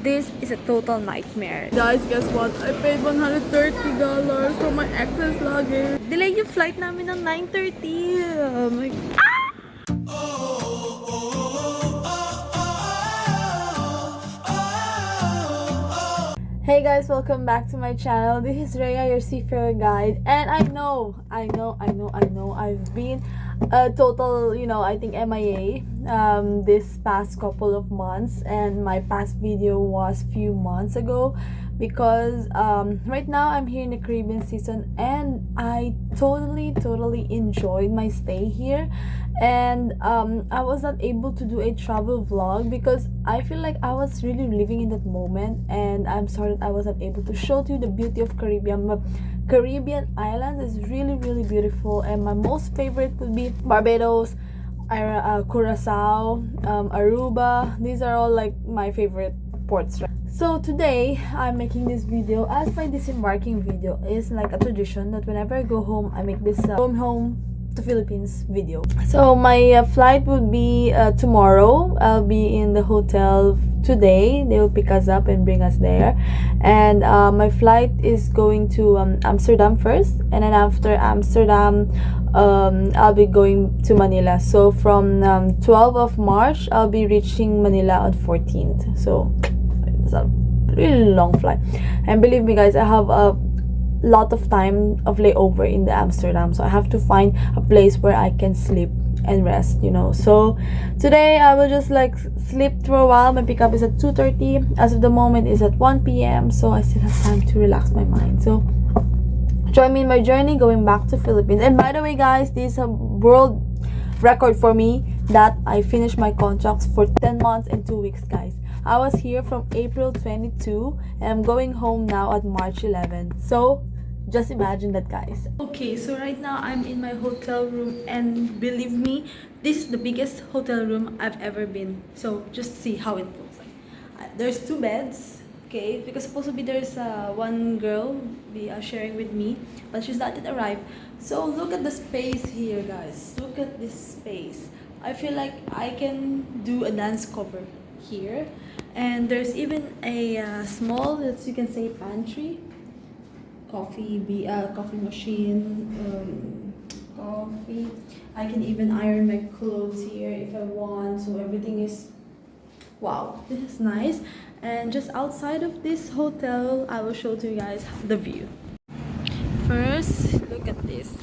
This is a total nightmare. Guys, guess what? I paid $130 for my excess luggage. Delay yung flight namin ng 9:30. Oh my... Hey guys, welcome back to my channel. This is Rhea, your seafarer guide, and I've been a total, I think MIA this past couple of months, and my past video was few months ago because right now I'm here in the Caribbean season, and I totally enjoyed my stay here. And I was not able to do a travel vlog because I feel like I was really living in that moment, and I'm sorry that I was not able to show to you the beauty of Caribbean. But Caribbean islands is really beautiful, and my most favorite would be Barbados, Curacao, Aruba. These are all like my favorite ports, right? So today I'm making this video as my disembarking video. Is like a tradition that whenever I go home, I make this home to Philippines video. So my flight would be tomorrow. I'll be in the hotel today. They will pick us up and bring us there, and my flight is going to Amsterdam first, and then after Amsterdam I'll be going to Manila. So from 12th of March I'll be reaching Manila on 14th. So it's a really long flight, and believe me guys, I have a lot of time of layover in the Amsterdam, so I have to find a place where I can sleep and rest, so today I will just like sleep for a while. My pickup is at 2:30. As of the moment is at 1 p.m, so I still have time to relax my mind. So join me in my journey going back to Philippines. And by the way guys, this is a world record for me that I finished my contracts for 10 months and 2 weeks, guys. I was here from April 22 and I'm going home now at March 11. So just imagine that, guys. Okay, so right now I'm in my hotel room, and believe me, this is the biggest hotel room I've ever been. So just see how it looks like. There's 2 beds, okay, because supposedly there's one girl be sharing with me, but she's not yet arrived. So look at the space here, guys. Look at this space. I feel like I can do a dance cover here, and there's even a small, as you can say, pantry, coffee machine, coffee. I can even iron my clothes here if I want. So everything is, wow, this is nice. And just outside of this hotel, I will show to you guys the view. First, look at this.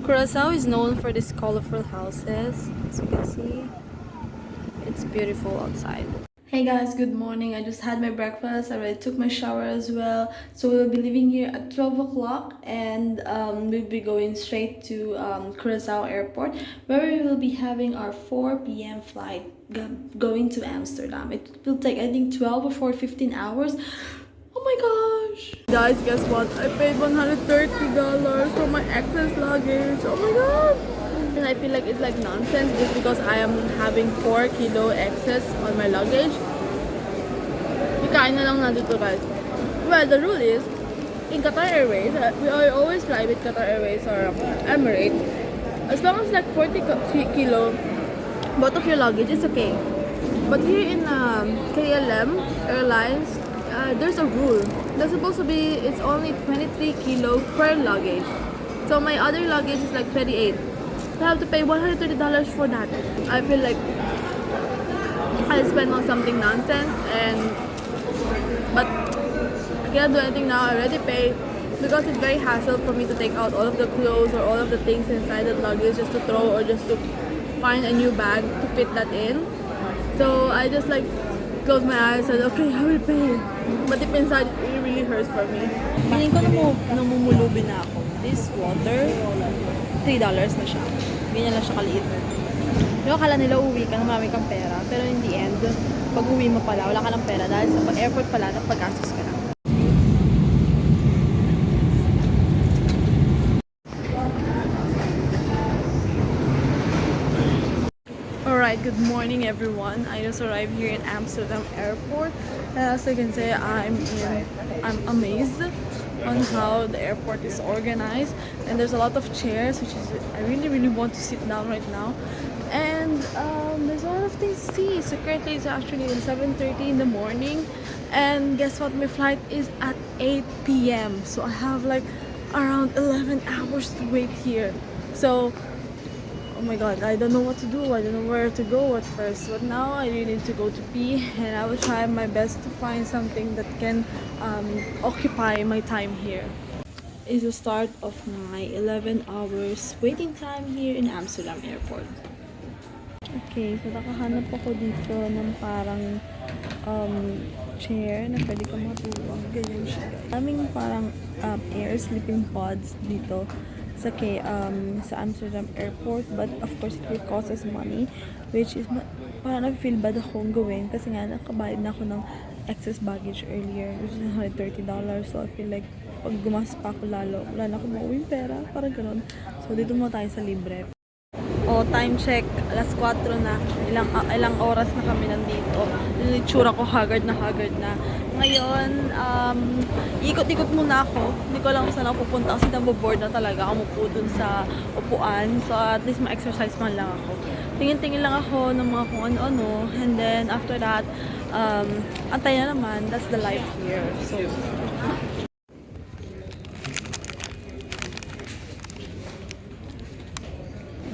Curacao is known for these colorful houses. As you can see, it's beautiful outside. Hey guys, good morning. I just had my breakfast. I already took my shower as well. So we'll be leaving here at 12 o'clock, and we'll be going straight to Curacao Airport, where we will be having our 4 p.m. flight going to Amsterdam. It will take, I think, 12 or 15 hours. Oh my gosh! Guys, guess what? I paid $130 for my excess luggage. Oh my god! And I feel like it's like nonsense just because I am having 4 kilo excess on my luggage. Ikain na lang nandito, guys. Well, the rule is, in Qatar Airways, we always fly with Qatar Airways or Emirates. As long as like 40 kilo, both of your luggage is okay. But here in KLM Airlines, there's a rule. That's supposed to be, it's only 23 kilo per luggage. So my other luggage is like 28. I have to pay $130 for that. I feel like I spent on something nonsense, but I cannot do anything now. I already paid, because it's very hassle for me to take out all of the clothes or all of the things inside the luggage just to throw or just to find a new bag to fit that in. So I just like closed my eyes and said, okay, I will pay. But deep inside, it really hurts for me. Feeling ko namumulubi na ako. This water, $3 na siya. Ganyan lang siya kaliit. Pero akala nila uwi ka na marami kang pera. Pero in the end, pag uwi mo pala, wala ka ng pera dahil sa airport pala, napag-gastos ka na. Alright, good morning everyone. I just arrived here in Amsterdam Airport. And as you can say, I'm amazed on how the airport is organized, and there's a lot of chairs, which is, I really want to sit down right now. And there's a lot of things to see. So currently it's actually 7:30 in the morning. And guess what? My flight is at 8 p.m. So I have like around 11 hours to wait here. So, oh my god, I don't know what to do. I don't know where to go at first. But now I really need to go to pee, and I will try my best to find something that can occupy my time here. Is the start of my 11 hours waiting time here in Amsterdam Airport. Okay, so nakahanap ako dito ng parang chair na pwede ka matulog. Ganyan siya, guys. Daming parang air sleeping pods dito sa Amsterdam Airport, but of course it will cost us money, which is parang na-feel bad akong gawin kasi nga nakabayad na ako ng excess baggage earlier, which is $130. So I feel like pag gumastos pa ako lalo, wala na akong mauwing pera, parang ganun. So dito muna tayo sa libre. Time check, alas 4 na. Ilang oras na kami nandito. Yung itsura ko haggard na. Ngayon, ikot-ikot muna ako. Hindi ko alam kung saan ako pupunta kasi naboboard na talaga ako mupo dun sa upuan. So at least ma-exercise man lang ako. Tingin-tingin lang ako ng mga kung ano-ano. And then after that, antay na naman. That's the life here. So,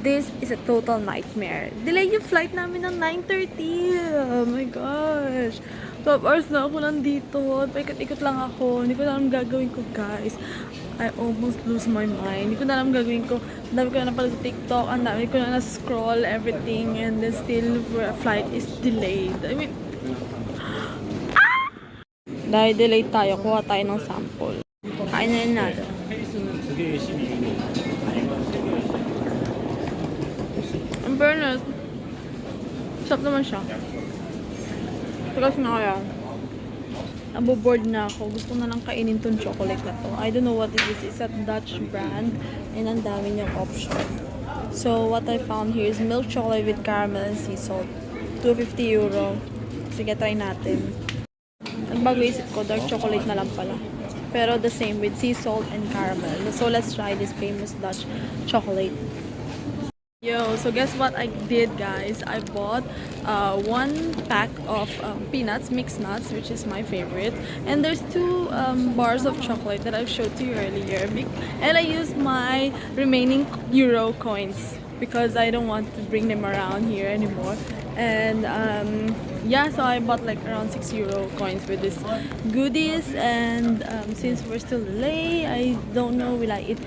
this is a total nightmare. Delay yung flight namin ng 9:30. Oh my gosh. 12 hours na ako nandito. Paikot-ikot lang ako. Hindi ko na alam gagawin ko, guys. I almost lose my mind. Hindi ko na alam gagawin ko. Ang dami ko na pala sa TikTok. Ang dami ko na na-scroll everything. And then still, flight is delayed. I mean, dahil delayed tayo, kuha tayo ng sample. Kain na yun natin. In fairness, sarap naman siya. Tagas na kaya. Naboboard na ako. Gusto na lang kainin tong chocolate na to. I don't know what it is. It's a Dutch brand. And ang dami niyang option. So, what I found here is milk chocolate with caramel and sea salt. €250. Sige, try natin. Nagbago isip ko, dark chocolate na lang pala. Pero the same with sea salt and caramel. So, let's try this famous Dutch chocolate. Yo, so guess what I did, guys? I bought one pack of peanuts, mixed nuts, which is my favorite. And there's two bars of chocolate that I showed to you earlier. And I used my remaining euro coins because I don't want to bring them around here anymore. And yeah, so I bought like around €6 coins with this goodies. And since we're still delayed, I don't know, will I eat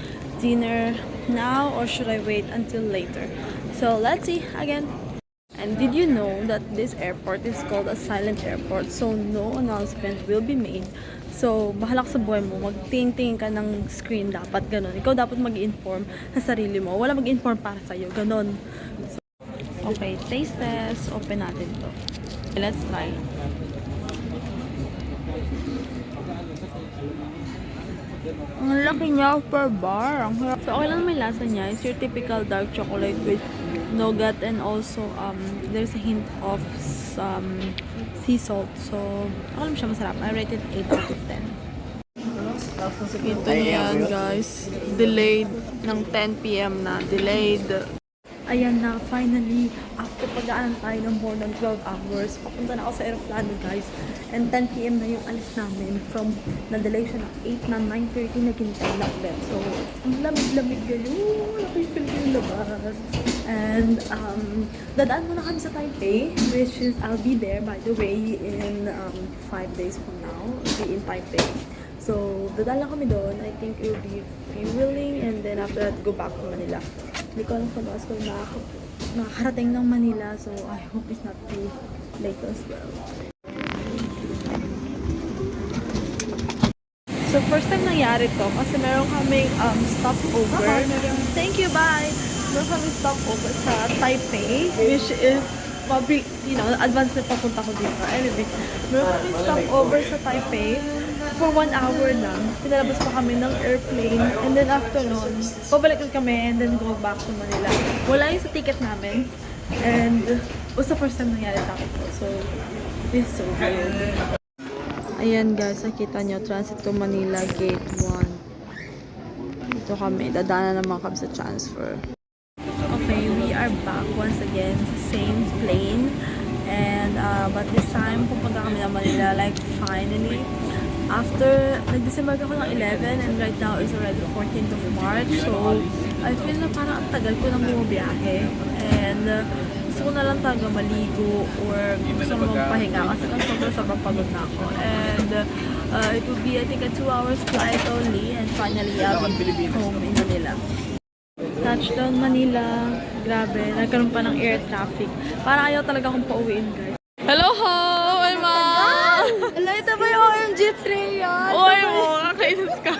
dinner now or should I wait until later? So let's see again. And did you know that this airport is called a silent airport, so no announcement will be made? So bahala ka sa buhay mo, magtingin ka ng screen, dapat ganon. Ikaw dapat mag-inform sa sarili mo, wala mag-inform para sa'yo, ganon. So, okay, taste test, open natin to. Okay, let's try. Ang laki niya per bar. Ang harap. So, okay lang may lasa niya. It's your typical dark chocolate with nougat and also there's a hint of sea salt. So, okay lang siya, masarap. I rated 8 out of 10. Ito yan, guys. Delayed ng 10 p.m. na. Delayed. Ayan na, finally, after pagdaanan tayo ng more than 12 hours, papunta na ako sa aeroplano, guys. And 10 p.m. na yung alis namin from na-delay siya ng 8 na 9:30 naging 10 na ulit. So, ang lamig-lamig ganyan. Nakipil ko yung labas. And, dadaan muna kami sa Taipei, which is, I'll be there, by the way, in 5 days from now. I'll be in Taipei. So, dadaan lang kami doon. I think it will be fueling and then after that, go back to Manila. Hindi ko alam kung makakarating ng Manila, so I hope it's not too late as well. So first time nangyari to kasi meron kaming stopover. Thank you, bye! Meron kaming stopover sa Taipei, which is probably, advance na papunta ko dito. Anyway, meron kaming stopover sa Taipei for 1 hour lang. Pinalabas pa kami ng airplane. And then after nun, pabalik kami and then go back to Manila. Wala yung sa ticket namin. And it was the first time nangyari sa akin to. So, it's so weird. Ayan guys, nakita nyo. Transit to Manila, gate 1. Dito kami. Dadaanan naman kami sa transfer. Okay, we are back once again sa same plane. And but this time, pupunta kami ng Manila, like finally. After, nag-December ako ng 11 and right now is already 14th of March. So, I feel na parang ang tagal ko nang bumabiyahe. And gusto ko na lang talaga maligo or gusto ko magpahinga kasi sobrang pagod na ako. And it will be, I think, a 2 hours flight only. And finally, I'll be home in Manila. Touchdown Manila. Grabe, nagkaroon pa ng air traffic. Parang ayaw talaga akong pauwiin, guys. Hello ho! My mom! Hello, ito ba yung OMG 3 yan? Oy mo, kakainis ka.